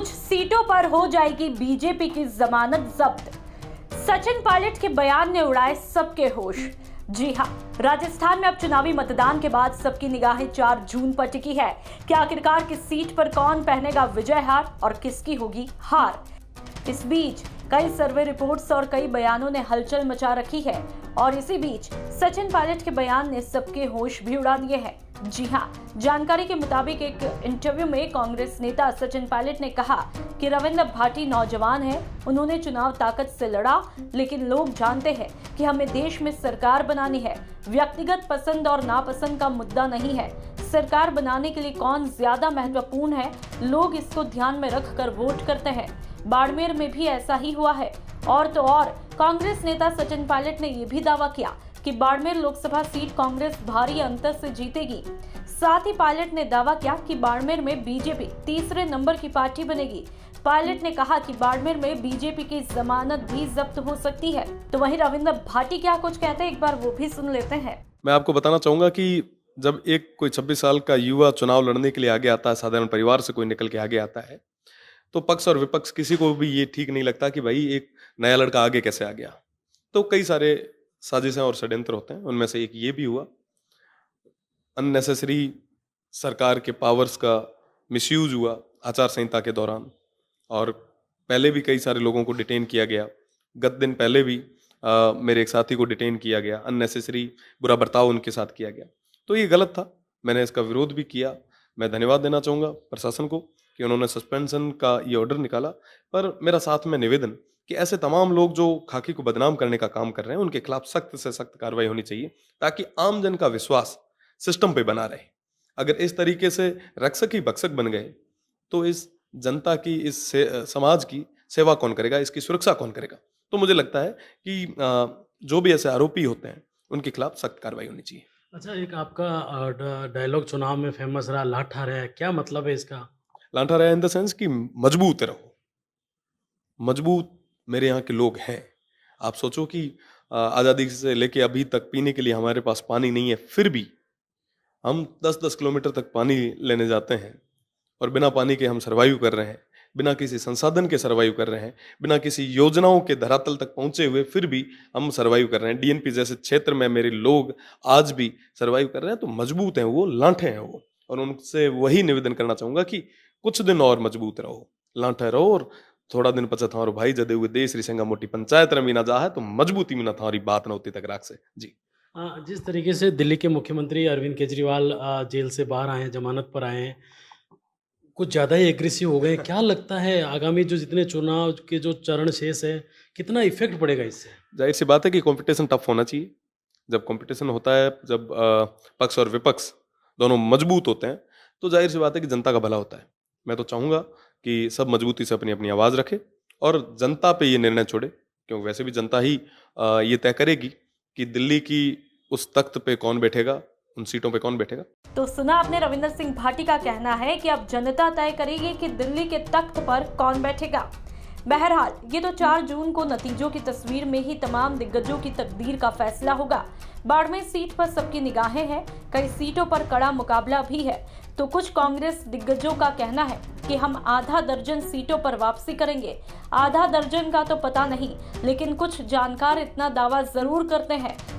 कुछ सीटों पर हो जाएगी बीजेपी की जमानत जब्त। सचिन पायलट के बयान ने उड़ाए सबके होश। जी हां, राजस्थान में अब चुनावी मतदान के बाद सबकी निगाहें 4 जून पर टिकी है कि आखिरकार किस सीट पर कौन पहनेगा विजय हार और किसकी होगी हार। इस बीच कई सर्वे रिपोर्ट्स और कई बयानों ने हलचल मचा रखी है और इसी बीच सचिन पायलट के बयान ने सबके होश भी उड़ा दिए हैं। जी हां, जानकारी के मुताबिक एक इंटरव्यू में कांग्रेस नेता सचिन पायलट ने कहा कि रविंद्र भाटी नौजवान है, उन्होंने चुनाव ताकत से लड़ा, लेकिन लोग जानते हैं कि हमें देश में सरकार बनानी है। व्यक्तिगत पसंद और नापसंद का मुद्दा नहीं है, सरकार बनाने के लिए कौन ज्यादा महत्वपूर्ण है, लोग इसको ध्यान में रखकर वोट करते हैं। बाड़मेर में भी ऐसा ही हुआ है। और तो और कांग्रेस नेता सचिन पायलट ने यह भी दावा किया कि बाड़मेर लोकसभा सीट कांग्रेस भारी अंतर से जीतेगी। साथ ही पायलट ने दावा किया कि बाड़मेर में बीजेपी तीसरे नंबर की पार्टी बनेगी। पायलट ने कहा कि बाड़मेर में बीजेपी की जमानत भी जब्त हो सकती है। तो वहीं रविंद्र भाटी क्या कुछ कहते हैं, एक बार वो भी सुन लेते हैं। मैं आपको बताना चाहूंगा कि जब एक कोई 26 साल का युवा चुनाव लड़ने के लिए आगे आता है, साधारण परिवार से कोई निकल के आगे आता है, तो पक्ष और विपक्ष किसी को भी ये ठीक नहीं लगता कि भाई एक नया लड़का आगे कैसे आ गया। तो कई सारे साजिशें और षड्यंत्र होते हैं, उनमें से एक ये भी हुआ। अननेसेसरी सरकार के पावर्स का मिसयूज हुआ आचार संहिता के दौरान, और पहले भी कई सारे लोगों को डिटेन किया गया। गत दिन पहले भी मेरे एक साथी को डिटेन किया गया, अननेसेसरी बुरा बर्ताव उनके साथ किया गया। तो ये गलत था, मैंने इसका विरोध भी किया। मैं धन्यवाद देना चाहूँगा प्रशासन को कि उन्होंने सस्पेंशन का ये ऑर्डर निकाला। पर मेरा साथ में निवेदन कि ऐसे तमाम लोग जो खाकी को बदनाम करने का काम कर रहे हैं, उनके खिलाफ सख्त से सख्त कार्रवाई होनी चाहिए, ताकि आम जन का विश्वास सिस्टम पे बना रहे। अगर इस तरीके से रक्षक ही भक्षक बन गए तो इस जनता की, इस समाज की सेवा कौन करेगा, इसकी सुरक्षा कौन करेगा। तो मुझे लगता है कि जो भी ऐसे आरोपी होते हैं उनके खिलाफ सख्त कार्रवाई होनी चाहिए। अच्छा, एक आपका डायलॉग चुनाव में फेमस रहा, लाठा रहे, क्या मतलब है इसका? लाठा रहे इन द सेंस कि मजबूत रहो। मजबूत मेरे यहाँ के लोग हैं। आप सोचो कि आज़ादी से लेके अभी तक पीने के लिए हमारे पास पानी नहीं है, फिर भी हम 10-10 किलोमीटर तक पानी लेने जाते हैं और बिना पानी के हम सर्वाइव कर रहे हैं, बिना किसी संसाधन के सर्वाइव कर रहे हैं, बिना किसी योजनाओं के धरातल तक पहुंचे हुए फिर भी हम सर्वाइव कर रहे हैं। डीएनपी जैसे क्षेत्र में मेरे लोग आज भी सर्वाइव कर रहे हैं। तो मजबूत हैं वो, लांठे हैं वो, और उनसे वही निवेदन करना चाहूंगा कि कुछ दिन और मजबूत रहो, लांठे रहो, और थोड़ा दिन पचा थारो भाई जदे हुए देश रिसंगा मोटी पंचायत रमी ना जा है, तो मजबूती में ना थारी बात ना होती तक राख से। जी, जिस तरीके से दिल्ली के मुख्यमंत्री अरविंद केजरीवाल जेल से बाहर आए हैं, जमानत पर आए हैं, कुछ ज़्यादा ही एग्रेसिव हो गए। क्या लगता है आगामी जो जितने चुनाव के जो चरण शेष है, कितना इफेक्ट पड़ेगा इससे? जाहिर सी बात है कि कंपटीशन टफ होना चाहिए। जब कंपटीशन होता है, जब पक्ष और विपक्ष दोनों मजबूत होते हैं, तो जाहिर सी बात है कि जनता का भला होता है। मैं तो चाहूँगा कि सब मजबूती से अपनी अपनी आवाज़ रखें और जनता पे ये निर्णय छोड़े, क्योंकि वैसे भी जनता ही ये तय करेगी कि दिल्ली की उस तख्त पे कौन बैठेगा, उन सीटों पे कौन बैठेगा। तो सुना आपने, रविंद्र सिंह भाटी का कहना है कि अब जनता तय करेगी कि दिल्ली के तख्त पर कौन बैठेगा। बहरहाल ये तो 4 जून को नतीजों की तस्वीर में ही तमाम दिग्गजों की तकदीर का फैसला होगा। बाड़मेर सीट पर सबकी निगाहें हैं, कई सीटों पर कड़ा मुकाबला भी है। तो कुछ कांग्रेस दिग्गजों का कहना है कि हम आधा दर्जन सीटों पर वापसी करेंगे। आधा दर्जन का तो पता नहीं, लेकिन कुछ जानकार इतना दावा जरूर करते हैं